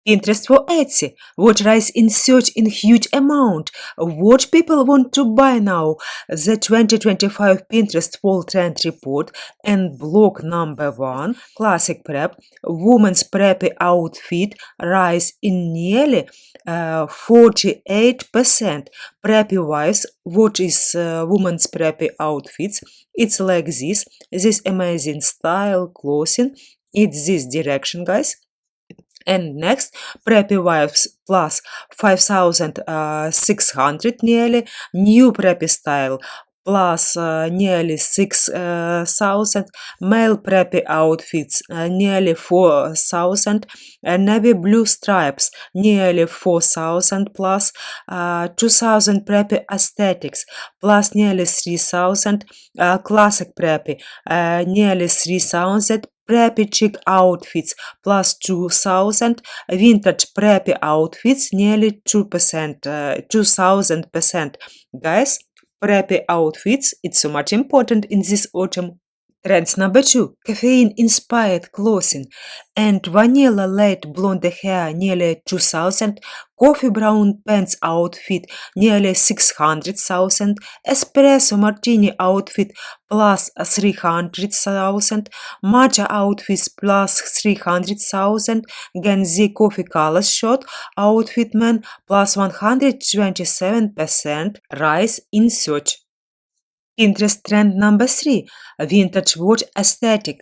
Interest for Etsy. What rise in search in huge amount? What people want to buy now? The 2025 Pinterest Fall Trend Report and blog number 1, Classic Prep, Woman's Preppy Outfit rise in nearly 48%. Preppy wives, what is woman's preppy outfits? It's like this amazing style, clothing. It's this direction, guys. And next, Preppy Wives plus 5,600 nearly, new Preppy Style plus nearly 6,000, male Preppy Outfits nearly 4,000, navy blue stripes nearly 4,000 plus 2,000 Preppy Aesthetics plus nearly 3,000, Classic Preppy nearly 3,000, Preppy chic outfits plus 2,000, vintage preppy outfits nearly 2%, 2,000%. Guys, preppy outfits, it's so much important in this autumn. Trends number 2, caffeine-inspired clothing and vanilla light blonde hair nearly 2,000, coffee brown pants outfit nearly 600,000, espresso martini outfit plus 300,000, matcha outfits plus 300,000, Gen Z coffee colors shirt outfit man plus 127% rise in search. Pinterest trend number 3, vintage watch aesthetic.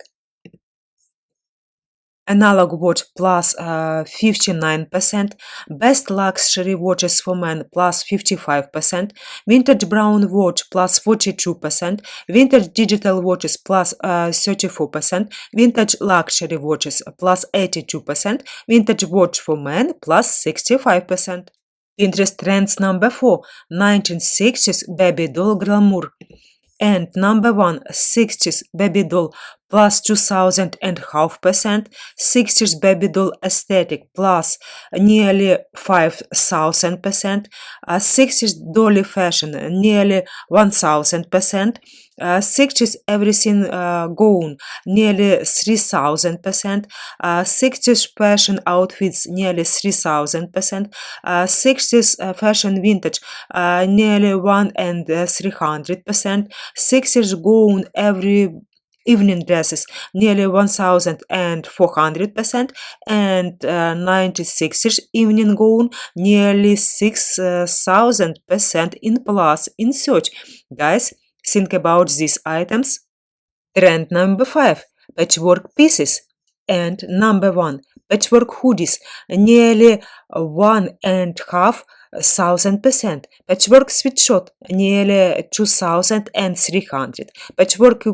Analog watch plus 59%, best luxury watches for men plus 55%, vintage brown watch plus 42%, vintage digital watches plus 34%, vintage luxury watches plus 82%, vintage watch for men plus 65%. Pinterest trends number 4, 1960s baby doll glamour. And number 1, 60s baby doll plus 2,500%, 60s baby doll aesthetic plus nearly 5,000%, 60s dolly fashion nearly 1,000%, 60s everything gown nearly 3,000%, 60s fashion outfits nearly 3,000%, 60s fashion vintage nearly 1,300%, 60s gown every evening dresses nearly 1,400%, and 96ers evening gown nearly 6,000% in plus in search. Guys, think about these items. Trend number 5, patchwork pieces. And number 1, patchwork hoodies nearly 1,500%. Patchwork sweatshirt nearly 2,300. Patchwork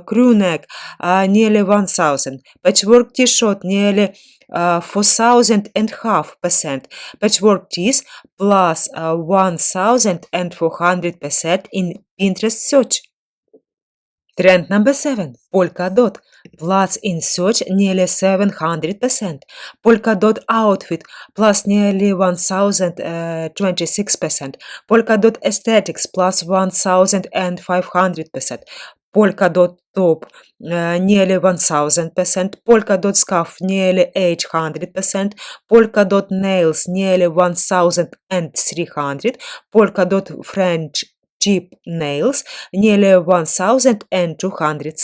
crew neck nearly 1,000. Patchwork t-shirt nearly 4,500%. Patchwork tees plus 1,400% in Pinterest search. Trend number 7, polka dot, plus in search nearly 700%. Polka dot outfit plus nearly 1,026%. Polka dot aesthetics plus 1,500%. Polka dot top nearly 1,000%. Polka dot scarf nearly 800%. Polka dot nails nearly 1,300. Polka dot French cheap nails nearly 1,200.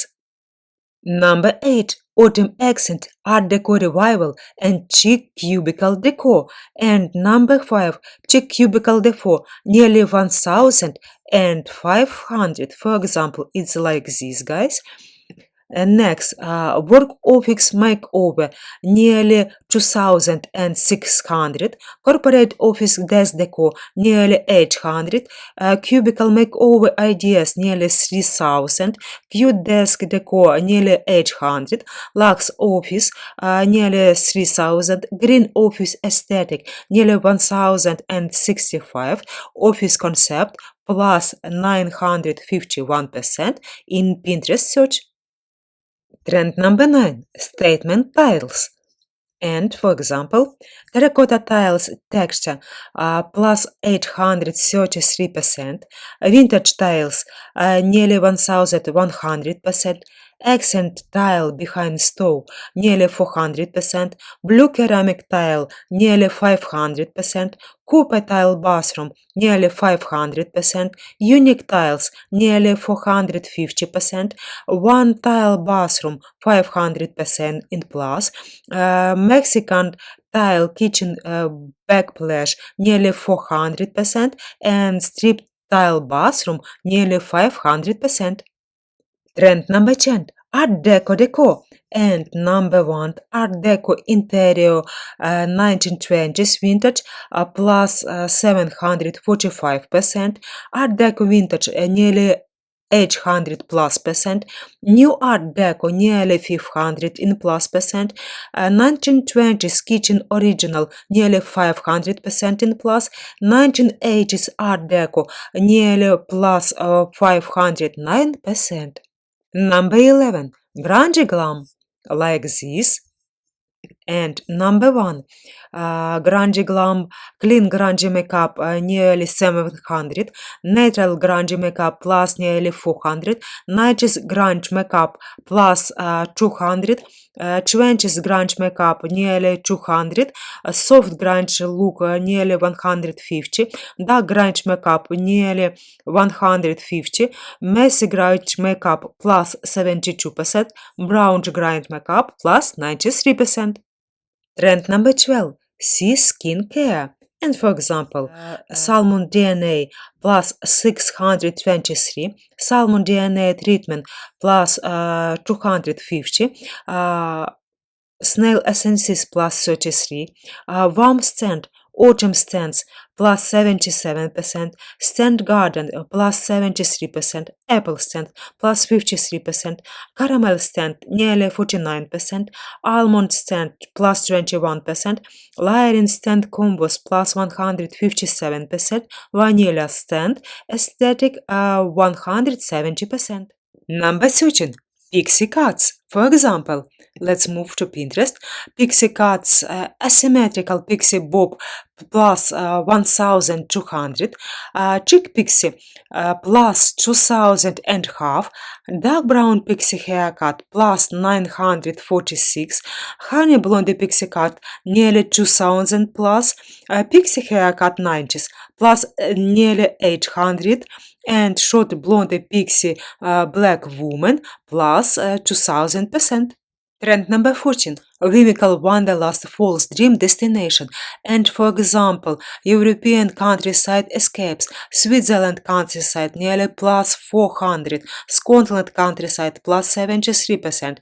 Number 8, autumn accent, art deco revival and chic cubicle decor. And number 5, chic cubicle decor nearly 1,500. For example, it's like this, guys. And next, work office makeover nearly 2,600, corporate office desk decor nearly 800, cubicle makeover ideas nearly 3,000, cute desk decor nearly 800, luxe office nearly 3,000, green office aesthetic nearly 1,065, office concept plus 951% in Pinterest search. Trend number 9, statement tiles. And, for example, terracotta tiles texture plus 833%, vintage tiles nearly 1,100%, Accent tile behind stove, nearly 400%. Blue ceramic tile, nearly 500%. Copper tile bathroom, nearly 500%. Unique tiles, nearly 450%. One tile bathroom, 500% in plus. Mexican tile kitchen backsplash, nearly 400%. And strip tile bathroom, nearly 500%. Trend number 10, Art Deco decor. And number 1, Art Deco interior 1920s vintage plus 745%. Art Deco vintage nearly 800 plus percent. New Art Deco nearly 500 in plus percent. 1920s kitchen original nearly 500% in plus. 1980s Art Deco nearly plus 509%. Number 11, grungy glam, like this. And number 1, grungy glam, clean grungy makeup nearly 700, natural grungy makeup plus nearly 400, 90s grunge makeup plus 200, 20s grunge makeup nearly 200, soft grunge look nearly 150, dark grunge makeup nearly 150, messy grunge makeup plus 72%, brown grunge makeup plus 93%. Trend number 12, see skincare. And for example, salmon DNA plus 623, salmon DNA treatment plus 250, snail essences plus 33, warm stand, autumn stands plus 77%, stand garden plus 73%, apple stand plus 53%, caramel stand nearly 49%, almond stand plus 21%, layering stand combos plus 157%, vanilla stand aesthetic 170%. Number 13, pixie cuts. For example, let's move to Pinterest. Pixie cuts, asymmetrical pixie bob plus 1200, chick pixie plus 2000 and half, dark brown pixie haircut plus 946, honey blondie pixie cut nearly 2000 plus, pixie haircut 90s plus nearly 800, and short blonde pixie black woman plus 2000%. Trend number 14, Whimsical Wanderlust Falls Dream Destination. And for example, European countryside escapes, Switzerland countryside nearly plus 400, Scotland countryside plus 73%,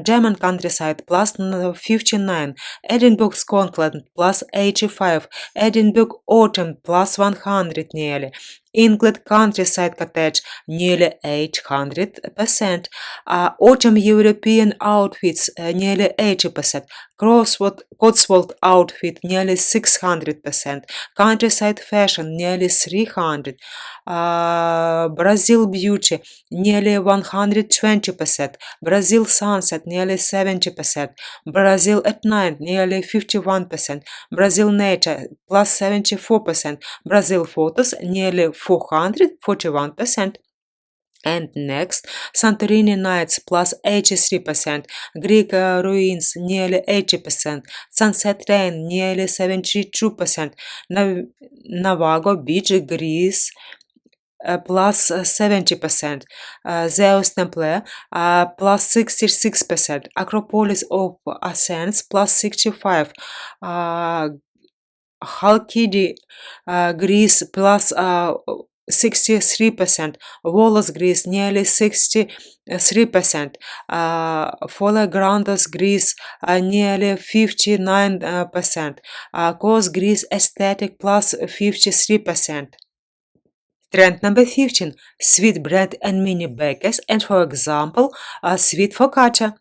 German countryside plus 59, Edinburgh Scotland plus 85, Edinburgh Autumn plus 100 nearly, England countryside cottage nearly 800%, autumn European outfits nearly 80%, Cotswold outfit nearly 600%, countryside fashion nearly 300, Brazil beauty nearly 120%, Brazil sunset nearly 70%, Brazil at night nearly 51%, Brazil nature plus 74%, Brazil photos nearly 441%. And next, Santorini nights plus 83%, Greek ruins nearly 80%, Sunset Rain nearly 72%, Navago Beach, Greece plus 70%, Zeus Temple plus 66%, Acropolis of Athens plus 65%, Halkidi Greece plus 63%, Volos Greece nearly 63%, Folegrandos Greece nearly 59%, Kos Greece Aesthetic plus 53%. Trend number 15, sweet bread and mini bakers, and for example, sweet focaccia.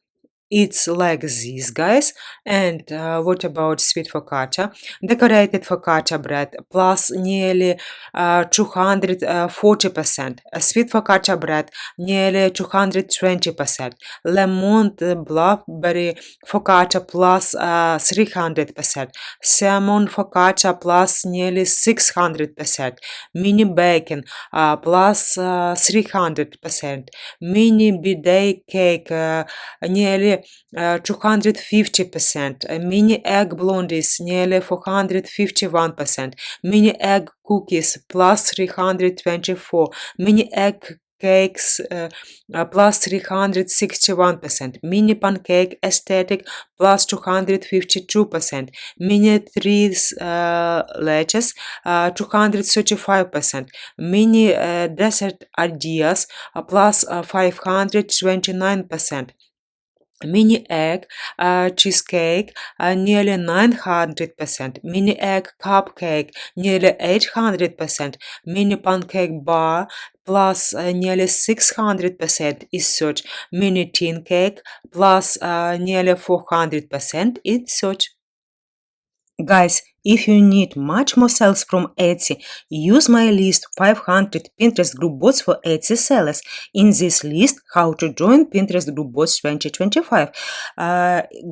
It's like this, guys. And what about sweet focaccia? Decorated focaccia bread plus nearly 240%. Sweet focaccia bread nearly 220%. Lemon blackberry focaccia plus 300%. Salmon focaccia plus nearly 600%. Mini bacon plus 300%. Mini bidet cake nearly 250%, mini egg blondies nearly 451%, mini egg cookies plus 324, mini egg cakes plus 361%, mini pancake aesthetic plus 252%, mini trees ledges 235%, mini dessert ideas plus 529%. Mini egg cheesecake nearly 900%, mini egg cupcake nearly 800%, mini pancake bar plus nearly 600% is search, mini tin cake plus nearly 400% is search. Guys, if you need much more sales from Etsy, use my list 500 Pinterest group bots for Etsy sellers. In this list, how to join Pinterest group bots 2025.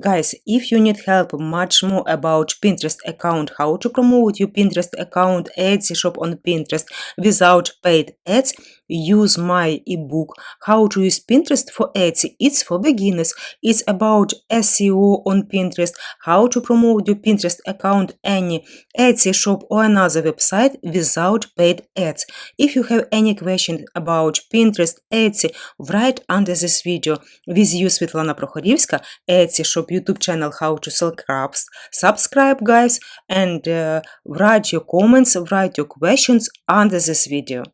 Guys, if you need help much more about Pinterest account, how to promote your Pinterest account, Etsy shop on Pinterest without paid ads, use my ebook How to Use Pinterest for Etsy. It's for beginners. It's about SEO on Pinterest, how to promote your Pinterest account, any Etsy shop or another website without paid ads. If you have any question about Pinterest, Etsy, write under this video. With you, Svitlana Prokhorivska, Etsy shop YouTube channel How to Sell Crafts. Subscribe, guys, and write your comments, write your questions under this video.